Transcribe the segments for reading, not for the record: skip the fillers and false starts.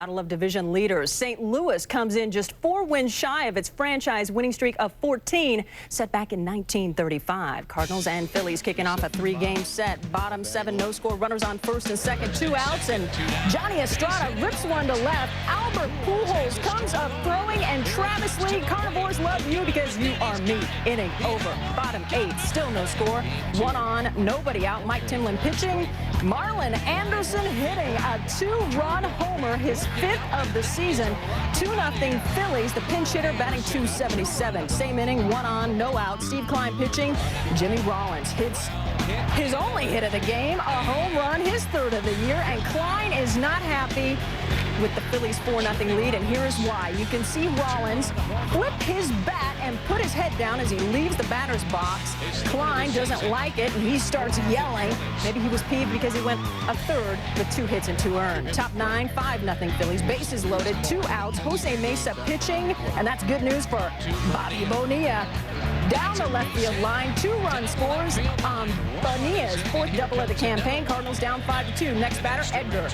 Battle of division leaders. St. Louis comes in just 4 wins shy of its franchise winning streak of 14 set back in 1935. Cardinals and Phillies kicking off a 3-game set. Bottom 7, no score, runners on first and second, 2 outs, and Johnny Estrada rips one to left. Albert Pujols comes up throwing, and Travis Lee, carnivores love you because you are meat. Inning over. Bottom 8, still no score. 1 on, nobody out. Mike Timlin pitching. Marlon Anderson hitting a 2-run homer, his 5th of the season. 2-0 Phillies. The pinch hitter batting .277. Same inning, 1 on, no out. Steve Klein pitching. Jimmy Rollins hits his only hit of the game, a home run, his 3rd of the year, and Klein is not happy with the Phillies' 4-0 lead, and here is why. You can see Rollins flip his bat and put his head down as he leaves the batter's box. Klein doesn't like it, and he starts yelling. Maybe he was peeved because he went a 3rd with 2 hits and 2 earned. Top 9, 5-0 Phillies. Bases loaded, 2 outs. Jose Mesa pitching, and that's good news for Bobby Bonilla. Down the left field line, 2-run scores on Bonilla's 4th double of the campaign. Cardinals down 5-2. Next batter, Edgar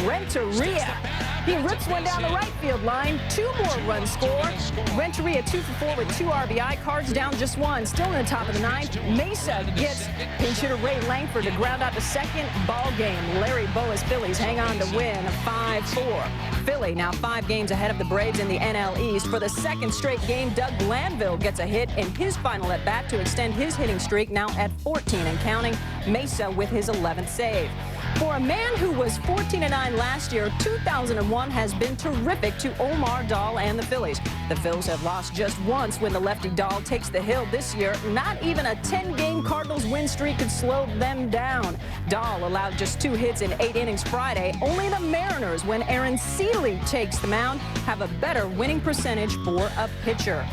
Renteria. He rips one down the right field line. 2 more runs score. Renteria 2 for 4 with 2 RBI. Cards down just 1. Still in the top of the 9th. Mesa gets pinch hitter Ray Langford to ground out the 2nd. Ball game. Larry Boas Phillies hang on to win 5-4. Philly now 5 games ahead of the Braves in the NL East. For the 2nd straight game, Doug Glanville gets a hit in his final at bat to extend his hitting streak, now at 14 and counting. Mesa with his 11th save. For a man who was 14-9 last year, 2001 has been terrific to Omar Dahl and the Phillies. The Phils have lost just once when the lefty Dahl takes the hill this year. Not even a 10-game Cardinals win streak could slow them down. Dahl allowed just 2 hits in 8 innings Friday. Only the Mariners, when Aaron Seeley takes the mound, have a better winning percentage for a pitcher.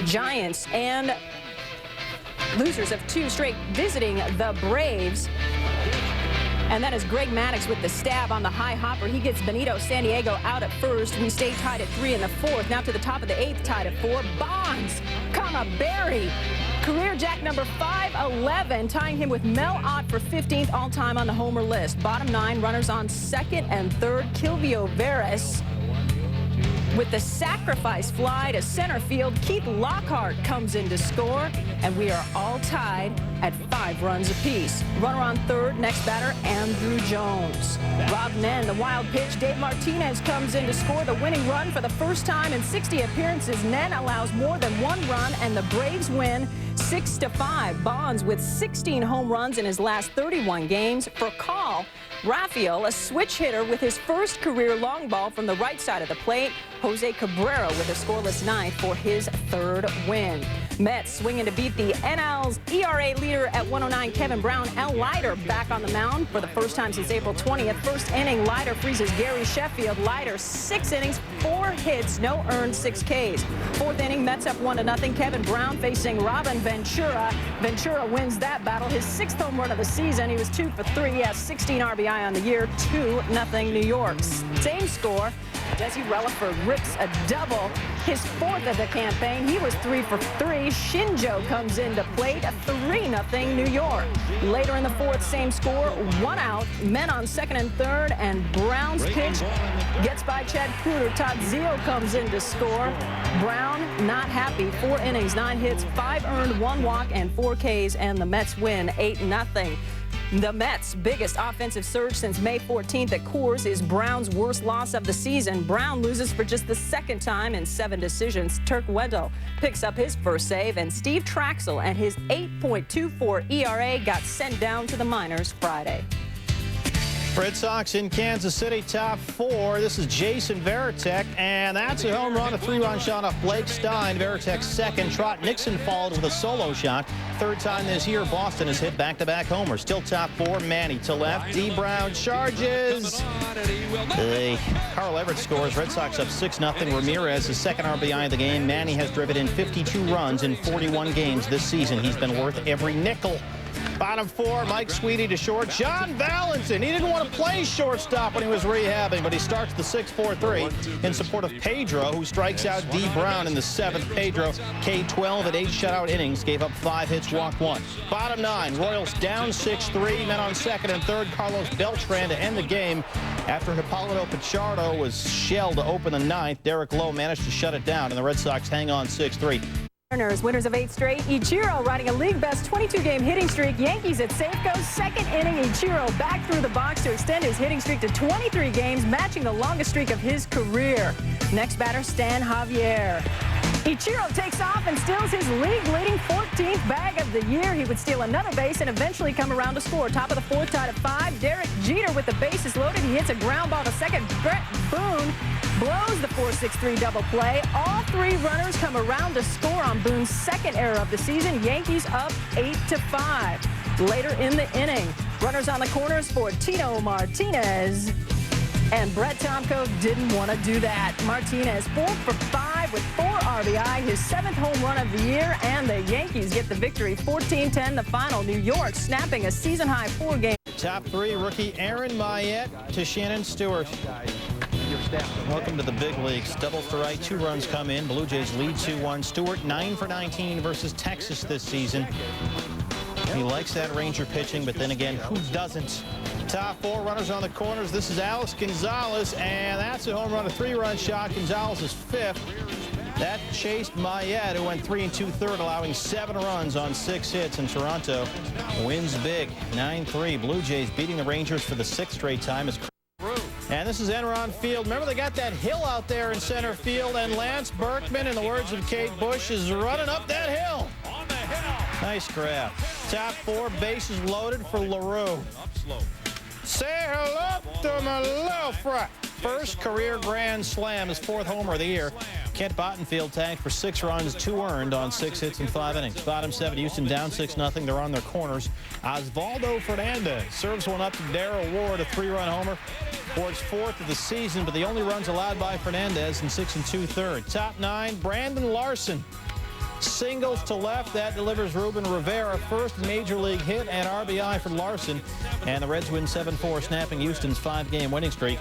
Giants and losers of 2 straight visiting the Braves. And that is Greg Maddux with the stab on the high hopper. He gets Benito San Diego out at first. We stay tied at 3 in the 4th. Now to the top of the 8th, tied at 4. Bonds, Berry. Career jack number 511, tying him with Mel Ott for 15th all-time on the homer list. Bottom 9, runners on 2nd and 3rd. Kilvio Veras with the sacrifice fly to center field. Keith Lockhart comes in to score, and we are all tied at 5 runs apiece. Runner on 3rd, next batter, Andrew Jones. Rob Nen, the wild pitch. Dave Martinez comes in to score the winning run for the first time in 60 appearances. Nen allows more than 1 run, and the Braves win 6-5. Bonds with 16 home runs in his last 31 games. For Call, Rafael, a switch hitter with his first career long ball from the right side of the plate. Jose Cabrera with a scoreless 9th for his 3rd win. Mets swinging to beat the NL's ERA leader at 109, Kevin Brown. L. Leiter back on the mound for the first time since April 20th. First inning, Leiter freezes Gary Sheffield. Leiter 6 innings, 4 hits, no earned, 6 Ks. 4th inning, Mets up 1-0. Kevin Brown facing Robin Ventura. Ventura wins that battle, his 6th home run of the season. He was 2 for 3. He has 16 RBI on the year. 2-0 New York. Same score. Jesse Relaford rips a double, his 4th of the campaign. He was 3 for 3. Shinjo comes into plate, 3-0 New York. Later in the 4th, same score, 1 out. Men on 2nd and 3rd, and Brown's pitch gets by Chad Kreuter. Todd Zeile comes in to score. Brown not happy. 4 innings, 9 hits, 5 earned, 1 walk, and 4 Ks, and the Mets win 8-0. The Mets' biggest offensive surge since May 14th at Coors is Brown's worst loss of the season. Brown loses for just the 2nd time in 7 decisions. Turk Wendell picks up his first save, and Steve Traxel and his 8.24 ERA got sent down to the minors Friday. Red Sox in Kansas City, top 4. This is Jason Varitek, and that's a home run, a 3-run shot off Blake Stein. Varitek's 2nd. Trot Nixon followed with a solo shot. 3rd time this year, Boston has hit back-to-back homers. Still top 4. Manny to left. D. Brown charges. Carl Everett scores. Red Sox up 6-0. Ramirez, his 2nd RBI of the game. Manny has driven in 52 runs in 41 games this season. He's been worth every nickel. Bottom 4, Mike Sweetie to short. John Valentin, he didn't want to play shortstop when he was rehabbing, but he starts the 6-4-3 in support of Pedro, who strikes out D. Brown in the 7th. Pedro, K-12 at 8 shutout innings, gave up 5 hits, walked 1. Bottom 9, Royals down 6-3. Men on 2nd and 3rd, Carlos Beltran to end the game. After Hippolito Pichardo was shelled to open the ninth, Derek Lowe managed to shut it down, and the Red Sox hang on 6-3. Mariners, winners of 8 straight. Ichiro riding a league-best 22-game hitting streak. Yankees at Safeco's second inning. Ichiro back through the box to extend his hitting streak to 23 games, matching the longest streak of his career. Next batter, Stan Javier. Ichiro takes off and steals his league-leading 14th bag of the year. He would steal another base and eventually come around to score. Top of the fourth, tied at 5. Derek Jeter with the bases loaded. He hits a ground ball to second. Brett Boone blows the 4-6-3 double play. All 3 runners come around to score on Boone's second error of the season. Yankees up 8-5. Later in the inning, runners on the corners for Tito Martinez. And Brett Tomko didn't want to do that. Martinez 4 for 5 with 4 RBI, his 7th home run of the year, and the Yankees get the victory 14-10 the final. New York snapping a season-high 4-game. Top 3, rookie Aaron Mayette to Shannon Stewart. Welcome to the big leagues. Doubles to right, 2 runs come in. Blue Jays lead 2-1. Stewart 9 for 19 versus Texas this season. He likes that Ranger pitching, but then again, who doesn't? Top 4 runners on the corners. This is Alex Gonzalez, and that's a home run, a 3-run shot. Gonzalez is 5th. That chased Mayette, who went 3 2/3, allowing 7 runs on 6 hits. And Toronto wins big, 9-3. Blue Jays beating the Rangers for the 6th straight time. And this is Enron Field. Remember, they got that hill out there in center field, and Lance Berkman, in the words of Kate Bush, is running up that hill. On the hill. Nice grab. Top 4, bases loaded for LaRue. Say hello to my little fry. First career grand slam, his 4th homer of the year. Kent Bottenfield tagged for 6 runs, 2 earned on 6 hits in 5 innings. Bottom 7, Houston down 6-0. They're on their corners. Osvaldo Fernandez serves one up to Darrell Ward, a 3-run homer. Ward's 4th of the season, but the only runs allowed by Fernandez in 6 2/3. Top 9, Brandon Larson. Singles to left, that delivers Ruben Rivera, first major league hit and RBI for Larson. And the Reds win 7-4, snapping Houston's 5-game winning streak.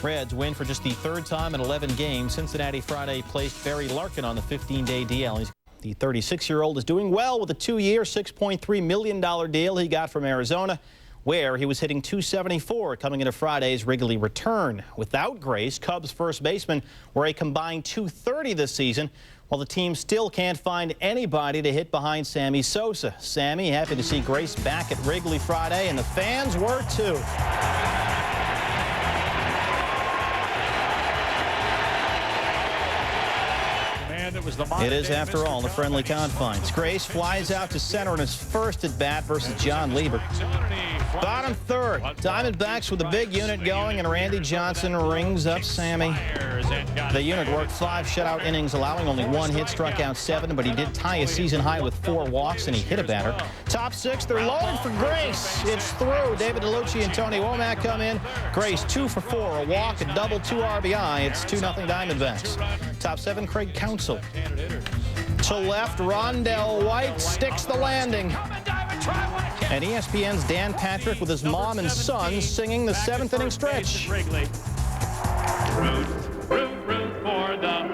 Reds win for just the 3rd time in 11 games. Cincinnati Friday placed Barry Larkin on the 15-day DL. The 36-year-old is doing well with a 2-year, $6.3 million deal he got from Arizona, where he was hitting .274 coming into Friday's Wrigley return. Without Grace, Cubs first baseman were a combined .230 this season, while the team still can't find anybody to hit behind Sammy Sosa. Sammy happy to see Grace back at Wrigley Friday, and the fans were too. It is, after all, the friendly confines. Grace flies out to center in his first at-bat versus John Lieber. Bottom 3rd, Diamondbacks with a big unit going, and Randy Johnson rings up Sammy. The unit worked 5 shutout innings, allowing only 1 hit, struck out 7, but he did tie a season high with 4 walks, and he hit a batter. Top 6, they're loaded for Grace. It's through. David DeLucci and Tony Womack come in. Grace 2 for 4, a walk, a double, 2 RBI. It's 2-0 Diamondbacks. Top 7, Craig Counsell. To left, Rondell White sticks the landing. And ESPN's Dan Patrick with his mom and son singing the 7th inning stretch. Root for them.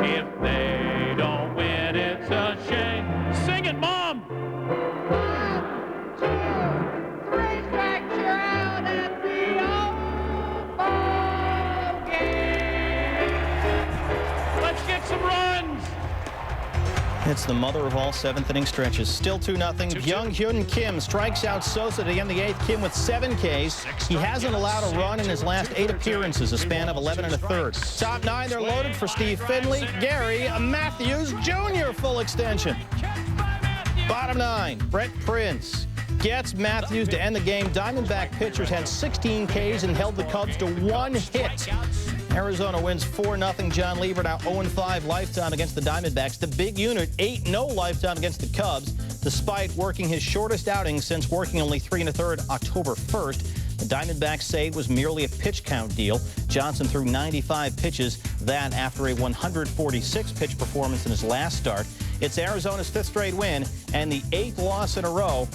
If they don't win, it's a shame. Sing it, Mom! 1, 2, 3 strikes, you're out at the old ball game. Let's get some runs! It's the mother of all 7th inning stretches. Still 2-0. Young Hyun Kim strikes out Sosa to end the 8th. Kim with 7 Ks. He hasn't allowed a run in his last 8 appearances, a span of 11 1/3. Top 9, they're loaded for Steve Finley. Gary Matthews Jr. full extension. Bottom 9, Brett Prince gets Matthews to end the game. Diamondback pitchers had 16 Ks and held the Cubs to 1 hit. Arizona wins 4-0. John Lieber now 0-5 lifetime against the Diamondbacks. The big unit 8-0 lifetime against the Cubs, despite working his shortest outing since working only 3 1/3 October 1st. The Diamondbacks say it was merely a pitch count deal. Johnson threw 95 pitches, that after a 146-pitch performance in his last start. It's Arizona's 5th straight win and the 8th loss in a row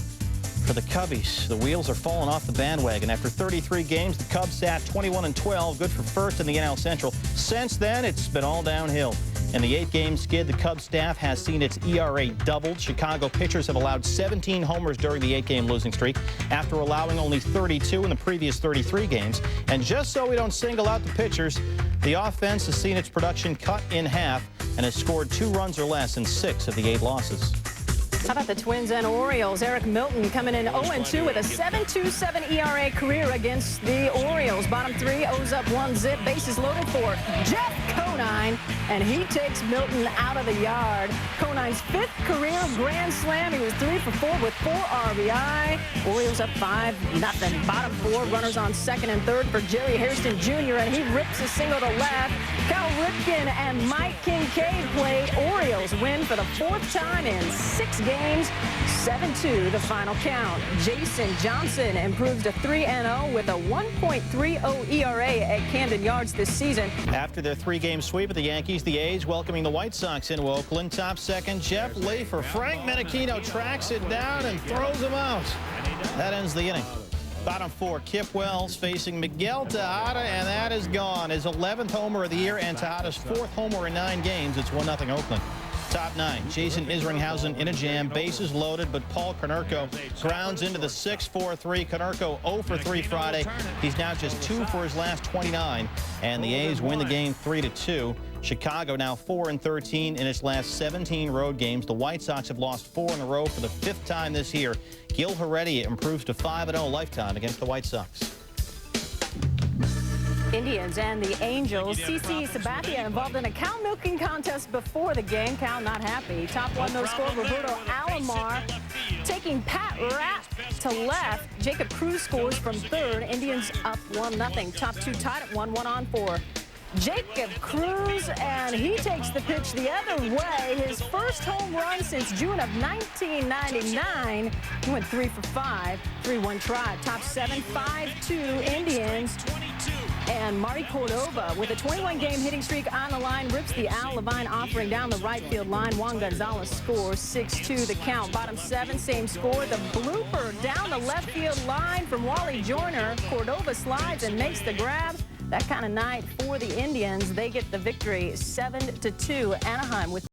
for the Cubbies. The wheels are falling off the bandwagon. After 33 games, the Cubs sat 21-12, good for 1st in the NL Central. Since then, it's been all downhill. In the 8-game skid, the Cubs staff has seen its ERA doubled. Chicago pitchers have allowed 17 homers during the 8-game losing streak after allowing only 32 in the previous 33 games. And just so we don't single out the pitchers, the offense has seen its production cut in half and has scored 2 runs or less in 6 of the 8 losses. How about the Twins and Orioles? Eric Milton coming in 0-2 with a 7.27 ERA career against the Orioles. Bottom 3, O's up 1 zip. Bases loaded for Jeff Conine, and he takes Milton out of the yard. Conine's 5th career grand slam. He was 3 for 4 with 4 RBI. Orioles up 5-0. Bottom 4, runners on 2nd and 3rd for Jerry Hairston Jr., and he rips a single to left. Cal Ripken and Mike Kincaid played. Orioles win for the 4th time in 6 games. 7-2 the final count. Jason Johnson improves to 3-0 with a 1.30 ERA at Camden Yards this season. After their 3-game sweep of the Yankees, the A's welcoming the White Sox into Oakland. Top second, Jeff Leafer. Frank Menachino tracks it down and throws him out. That ends the inning. Bottom 4, Kip Wells facing Miguel Tejada, and that is gone. His 11th homer of the year and Tejada's 4th homer in 9 games. It's 1-0 Oakland. Top 9, Jason Isringhausen in a jam, bases loaded, but Paul Konerko grounds into the 6-4-3. Konerko 0 for 3 Friday. He's now just 2 for his last 29, and the A's win the game 3-2. Chicago now 4-13 in its last 17 road games. The White Sox have lost 4 in a row for the 5th time this year. Gil Heredia improves to 5-0 lifetime against the White Sox. Indians and the Angels. CC Sabathia involved in a cow milking contest before the game. Cow not happy. Top 1 no score, Roberto Alomar taking Pat Rapp to left. Jacob Cruz scores from 3rd. Indians up 1-0. Top 2 tied at 1-1 on 4. Jacob Cruz, and he takes the pitch the other way. His first home run since June of 1999. He went 3 for 5. 3-1 try. Top 7, 5-2 Indians. And Marty Cordova, with a 21-game hitting streak on the line, rips the Al Levine offering down the right field line. Juan Gonzalez scores 6-2 the count. Bottom 7, same score. The blooper down the left field line from Wally Joyner. Cordova slides and makes the grab. That kind of night for the Indians. They get the victory 7-2. Anaheim with